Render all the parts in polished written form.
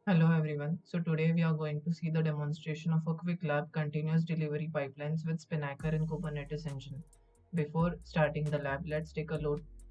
Hello everyone. So today we are going to see the demonstration of a quick lab continuous delivery pipelines with Spinnaker and Kubernetes engine. Before starting the lab, let's take a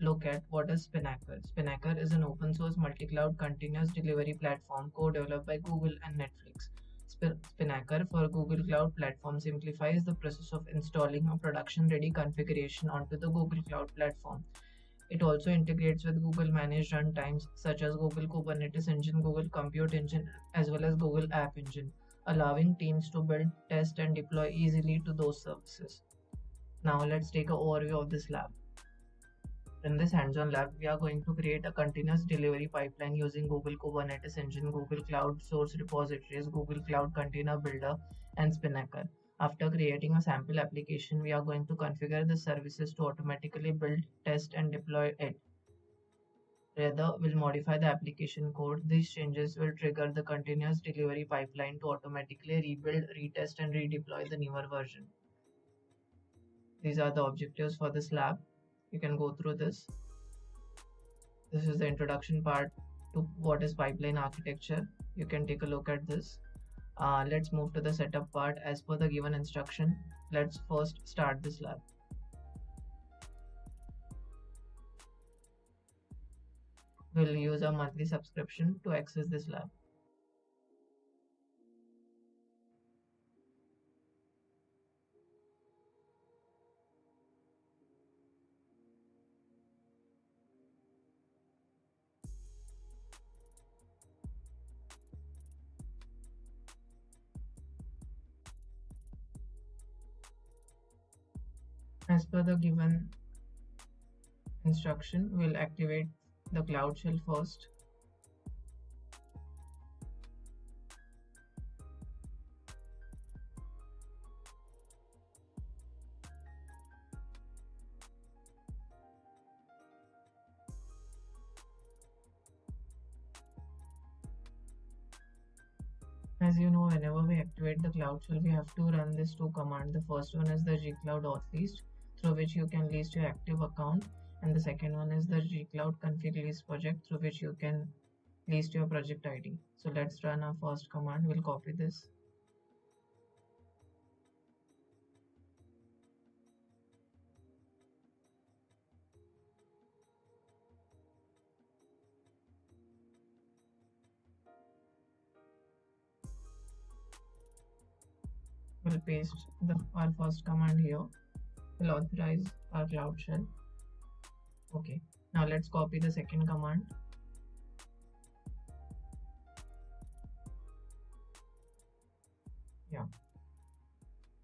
look at what is Spinnaker. Spinnaker is an open source multi-cloud continuous delivery platform co-developed by Google and Netflix. Spinnaker for Google Cloud Platform simplifies the process of installing a production-ready configuration onto the Google Cloud Platform. It also integrates with Google managed runtimes such as Google Kubernetes Engine, Google Compute Engine, as well as Google App Engine, allowing teams to build, test, and deploy easily to those services. Now let's take an overview of this lab. In this hands-on lab, we are going to create a continuous delivery pipeline using Google Kubernetes Engine, Google Cloud Source Repositories, Google Cloud Container Builder, and Spinnaker. After creating a sample application, we are going to configure the services to automatically build, test, and deploy it. Rather, we'll modify the application code. These changes will trigger the continuous delivery pipeline to automatically rebuild, retest, and redeploy the newer version. These are the objectives for this lab. You can go through this. This is the introduction part to what is pipeline architecture. You can take a look at this. Let's move to the setup part. As per the given instruction, let's first start this lab. We'll use a monthly subscription to access this lab. As per the given instruction, we'll activate the Cloud Shell first. As you know, whenever we activate the Cloud Shell, we have to run these two commands. The first one is the gcloud auth through which you can list your active account, and the second one is the gcloud config list project, through which you can list your project ID. So let's run our first command. We'll copy this. We'll paste our first command here. We'll authorize our Cloud Shell. Okay, now let's copy the second command. Yeah.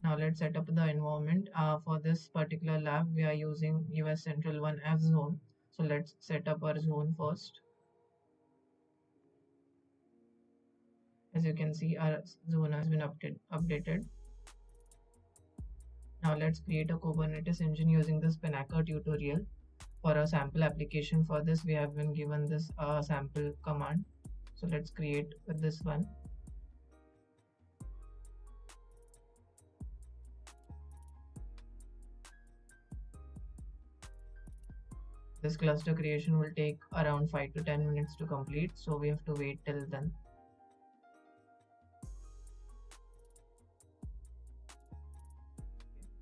Now let's set up the environment. For this particular lab, we are using US Central 1 F zone. So let's set up our zone first. As you can see, our zone has been updated. Now let's create a Kubernetes engine using the Spinnaker tutorial. For a sample application for this, we have been given this sample command. So let's create with this one. This cluster creation will take around 5 to 10 minutes to complete, so we have to wait till then.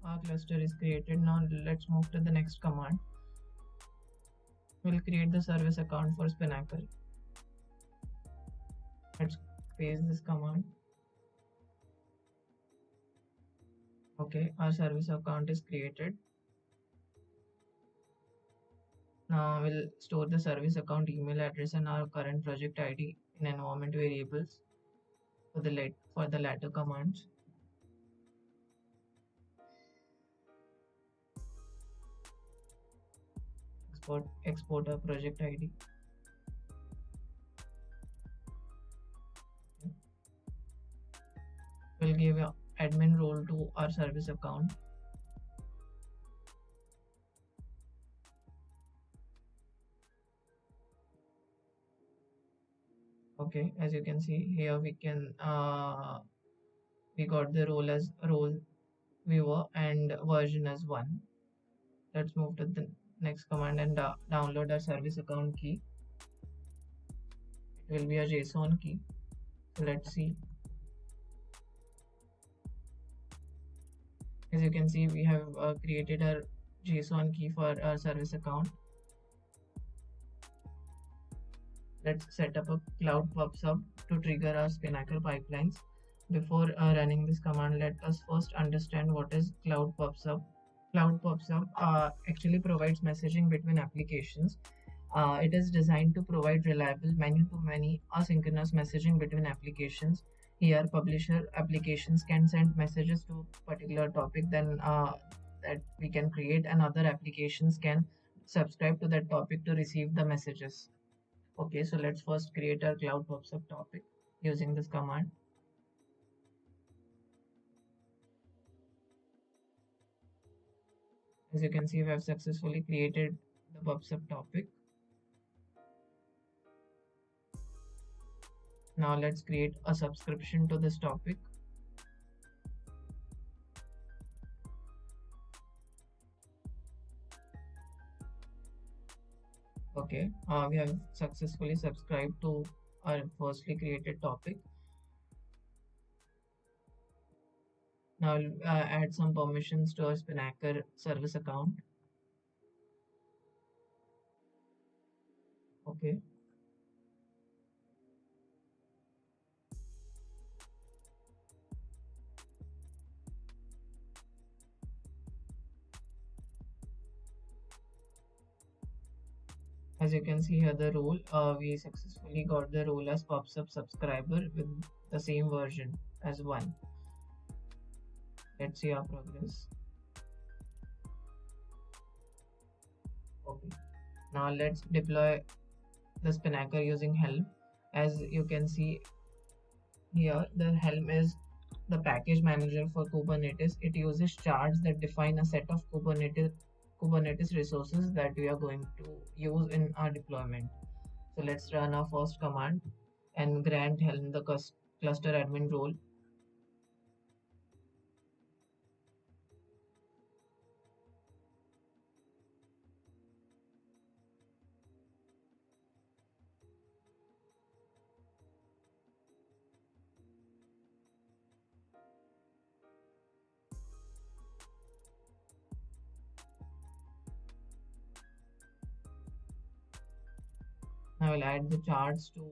Our cluster is created. Now let's move to the next command. We'll create the service account for Spinnaker. Let's paste this command. Okay, our service account is created. Now we'll store the service account email address and our current project ID in environment variables for the latter commands. Export our project ID. We'll give an admin role to our service account. Okay, as you can see here, we got the role as role viewer and version as 1. Let's move to the next command and download our service account key. It will be a JSON key. So let's see. As you can see, we have created a JSON key for our service account. Let's set up a Cloud PubSub to trigger our Spinnaker pipelines. Before running this command, let us first understand what is Cloud PubSub. Cloud PubSub actually provides messaging between applications. It is designed to provide reliable many-to-many asynchronous messaging between applications. Here, publisher applications can send messages to a particular topic, then that we can create, and other applications can subscribe to that topic to receive the messages. Okay, so let's first create our Cloud PubSub topic using this command. As you can see, we have successfully created the PubSub topic. Now let's create a subscription to this topic. Okay, we have successfully subscribed to our firstly created topic. Now I'll add some permissions to our Spinnaker service account. Okay. As you can see here, the role, we successfully got the role as PubSub subscriber with the same version as 1. Let's see our progress. Okay. Now let's deploy the Spinnaker using Helm. As you can see here, the Helm is the package manager for Kubernetes. It uses charts that define a set of Kubernetes resources that we are going to use in our deployment. So let's run our first command and grant Helm the cluster admin role. I will add the charts to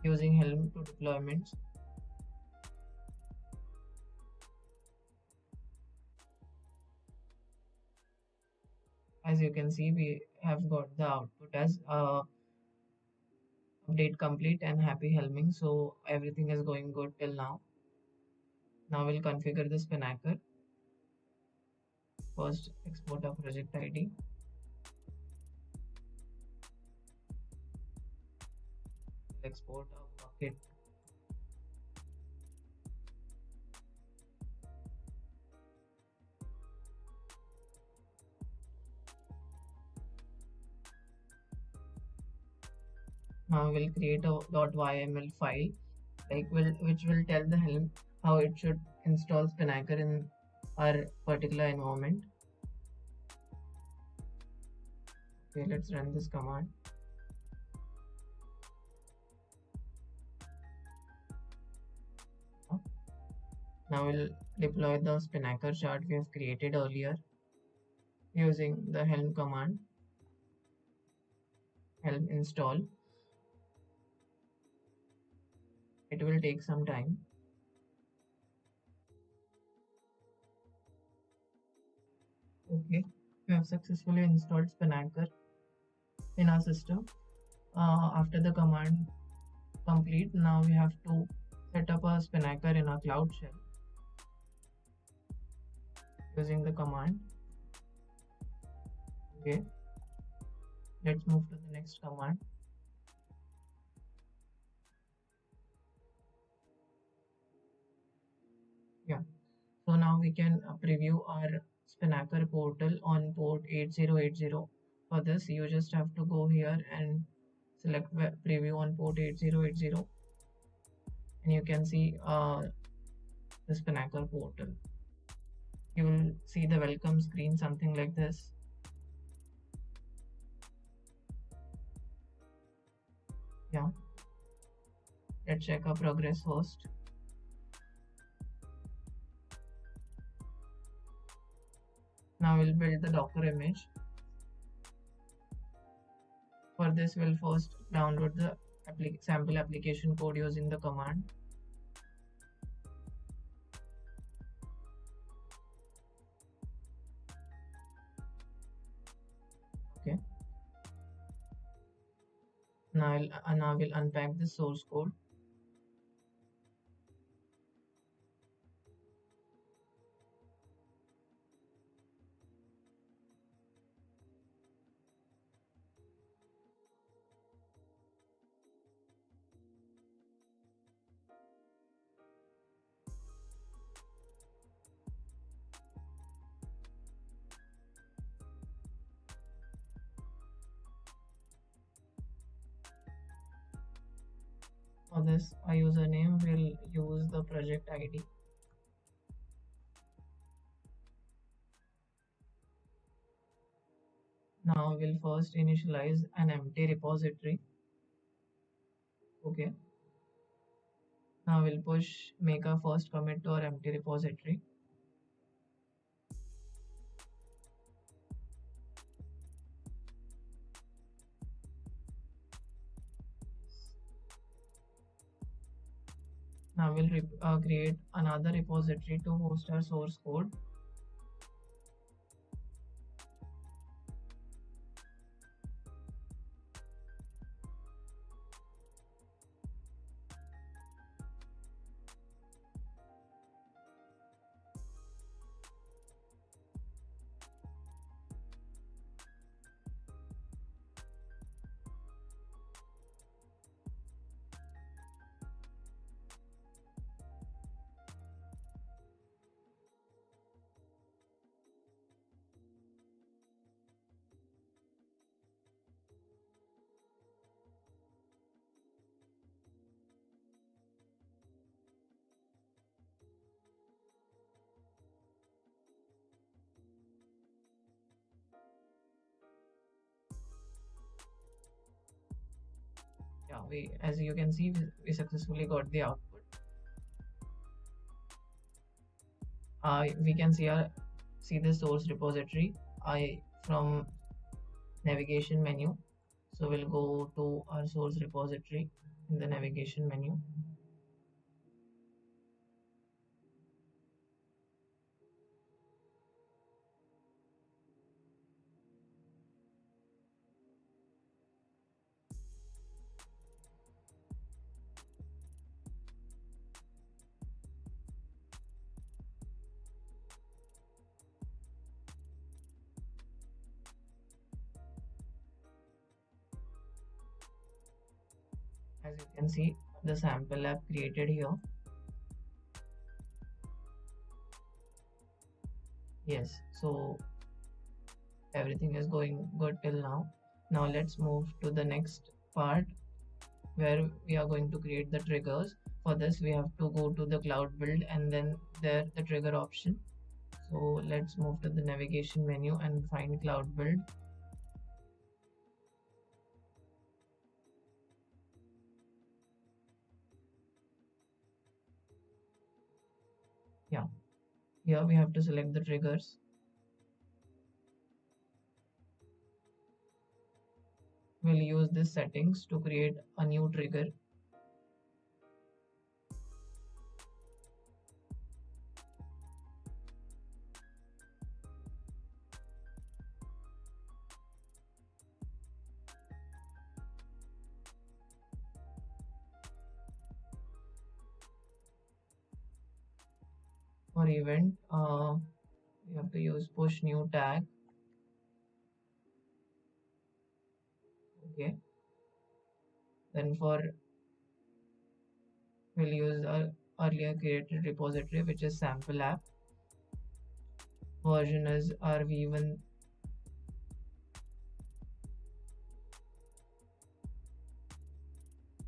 using Helm to deployments. As you can see, we have got the output as update complete and happy helming. So everything is going good till now. Now we'll configure the Spinnaker. First, export our project ID. Export our bucket. Now we'll create a .yml file which will tell the Helm how it should install Spinnaker in our particular environment. Okay, let's run this command. Now we'll deploy the Spinnaker chart we have created earlier using the Helm command. Helm install. It will take some time. Okay, we have successfully installed Spinnaker in our system. After the command complete, now we have to set up a Spinnaker in our Cloud Shell using the command. Okay, let's move to the next command. Yeah, so now we can preview our Spinnaker portal on port 8080. For this, you just have to go here and select preview on port 8080, and you can see the Spinnaker portal. You will see the welcome screen, something like this. Yeah. Let's check our progress first. Now we'll build the Docker image. For this, we'll first download the sample application code using the command. Okay. Now we'll unpack the source code. For this, our username will use the project ID. Now we'll first initialize an empty repository. Okay. Now we'll make our first commit to our empty repository. Now we'll create another repository to host our source code. Yeah, as you can see, we successfully got the output. We can see the source repository from navigation menu. So we'll go to our source repository in the navigation menu. As you can see, the sample app created here. Yes, so everything is going good till now. Now let's move to the next part where we are going to create the triggers. For this, we have to go to the cloud build and then there the trigger option. So let's move to the navigation menu and find cloud build. Yeah, here we have to select the triggers. We'll use these settings to create a new trigger. For event, we have to use push new tag. Okay. Then we'll use our earlier created repository, which is sample app. Version is rv1.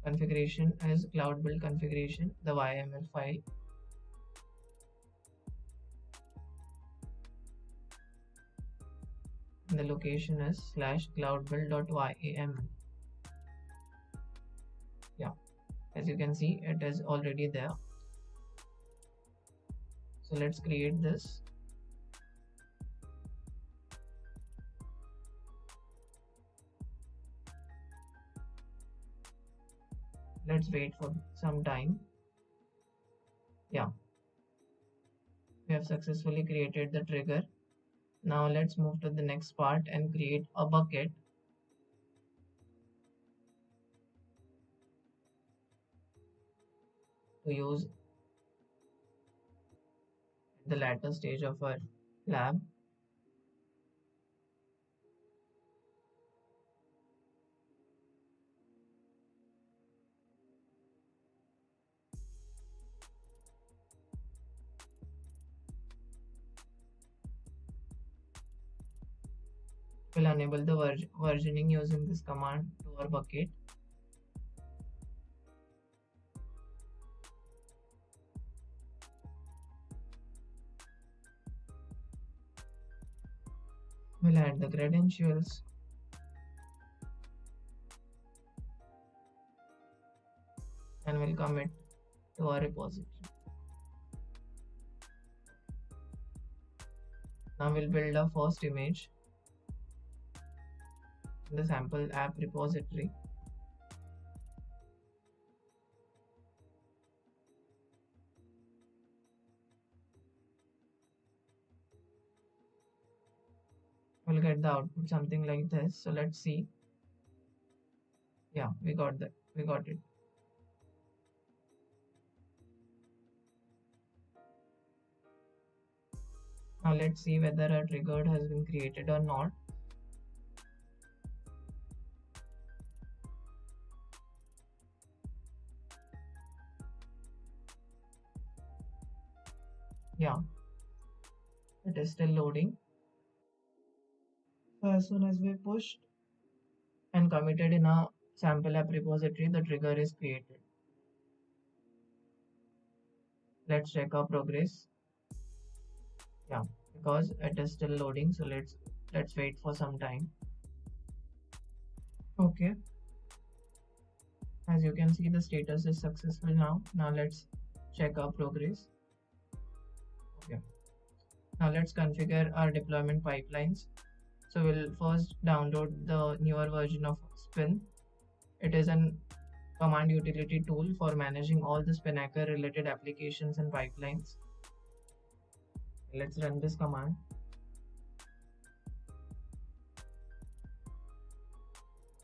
Configuration is cloud build configuration, the YML file. And the location is /cloudbuild.yaml. Yeah, as As you can see, it is already there. So let's create this. Let's wait for some time. Yeah, we have successfully created the trigger. Now let's move to the next part and create a bucket. To use the latter stage of our lab. We'll enable the versioning using this command to our bucket. We'll add the credentials. And we'll commit to our repository. Now we'll build our first image in the sample app repository. We'll get the output something like this. So let's see. Yeah, we got that. We got it. Now let's see whether a triggered has been created or not. Yeah, it is still loading. So as soon as we pushed and committed in a sample app repository, the trigger is created. Let's check our progress. Yeah, because it is still loading, so let's wait for some time. Okay, as you can see, the status is successful now. Now let's check our progress. Okay, now let's configure our deployment pipelines. So we'll first download the newer version of Spin. It is an command utility tool for managing all the Spinnaker related applications and pipelines. Let's run this command.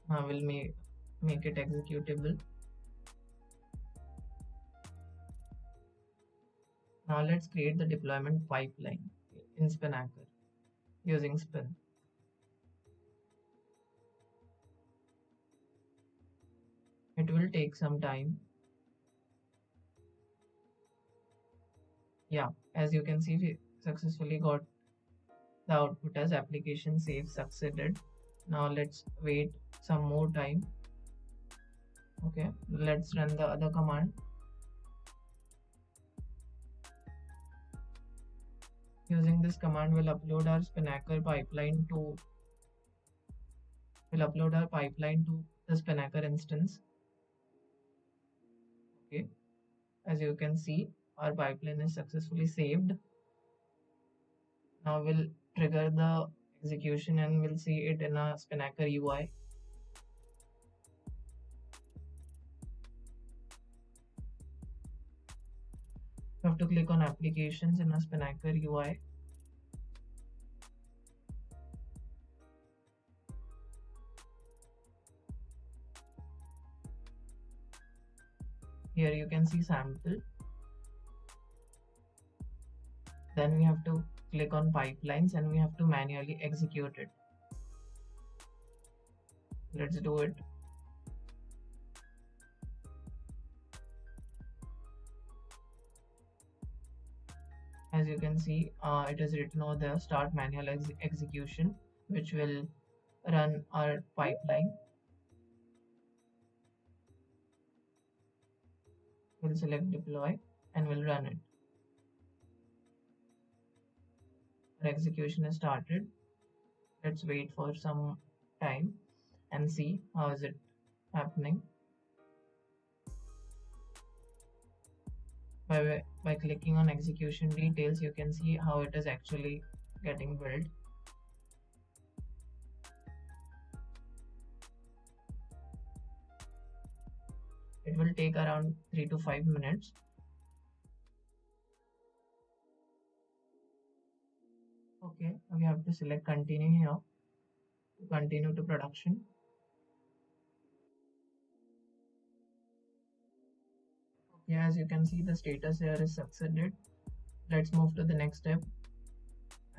Now we'll make it executable. Now let's create the deployment pipeline in Spinnaker using Spin. It will take some time. Yeah, as you can see, we successfully got the output as application save succeeded. Now let's wait some more time. Okay, let's run the other command. Using this command, we'll upload our Spinnaker pipeline to the Spinnaker instance. Okay, as you can see, our pipeline is successfully saved. Now we'll trigger the execution and we'll see it in a Spinnaker UI. You have to click on applications in a Spinnaker UI. Here you can see sample. Then we have to click on pipelines and we have to manually execute it. Let's do it. As you can see, it is written over there, start manual execution, which will run our pipeline. We'll select deploy and we'll run it. Our execution is started. Let's wait for some time and see how is it happening. By clicking on execution details, you can see how it is actually getting built. It will take around 3 to 5 minutes. Okay, we have to select continue here to continue to production. Okay, as you can see, the status here is succeeded. Let's move to the next step.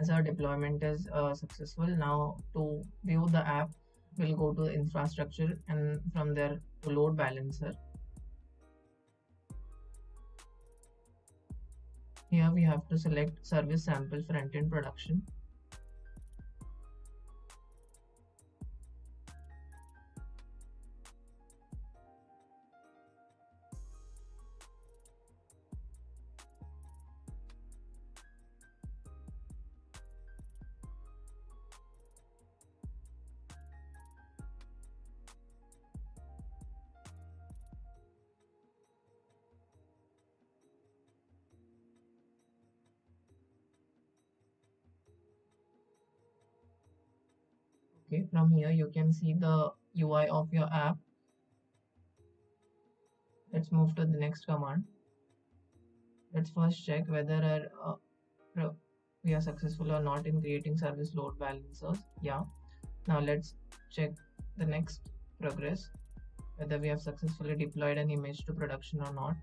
As our deployment is successful, now to view the app, we'll go to infrastructure and from there to load balancer. Here we have to select service sample front-end production. Okay, from here you can see the UI of your app. Let's move to the next command. Let's first check whether we are successful or not in creating service load balancers. Yeah. Now let's check the next progress, whether we have successfully deployed an image to production or not.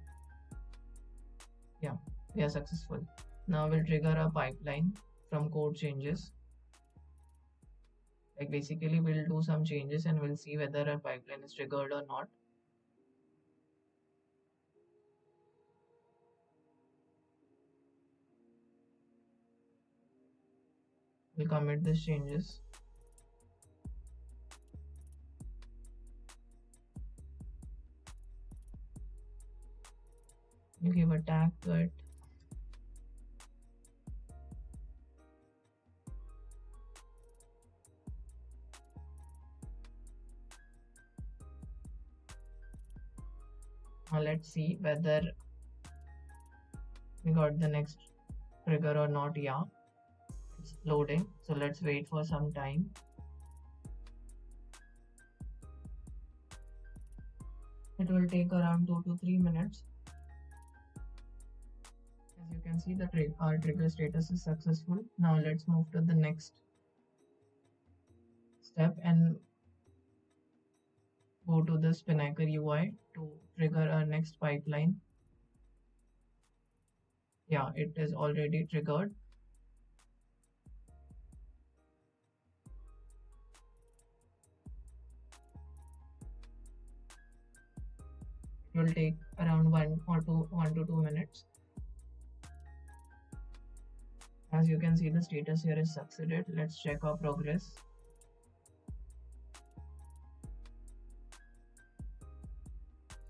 Yeah, we are successful. Now we'll trigger a pipeline from code changes. Like basically we'll do some changes and we'll see whether our pipeline is triggered or not. We'll commit these changes. We'll give a tag to it. Now let's see whether we got the next trigger or not. Yeah, it's loading, so let's wait for some time. It will take around 2 to 3 minutes. As you can see, our trigger status is successful. Now let's move to the next step and go to the Spinnaker UI to trigger our next pipeline. Yeah, it is already triggered. It will take around 1 to 2 minutes. As you can see, the status here is succeeded. Let's check our progress.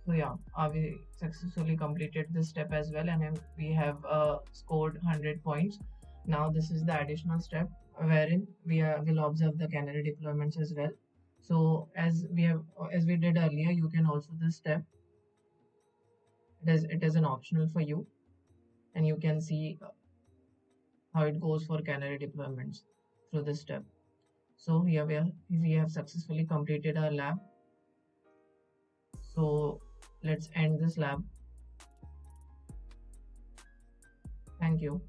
So yeah, we successfully completed this step as well, and we have scored 100 points. Now this is the additional step wherein we will observe the canary deployments as well. So as we did earlier, you can also this step. It is an optional for you, and you can see how it goes for canary deployments through this step. So here we have successfully completed our lab. So let's end this lab. Thank you.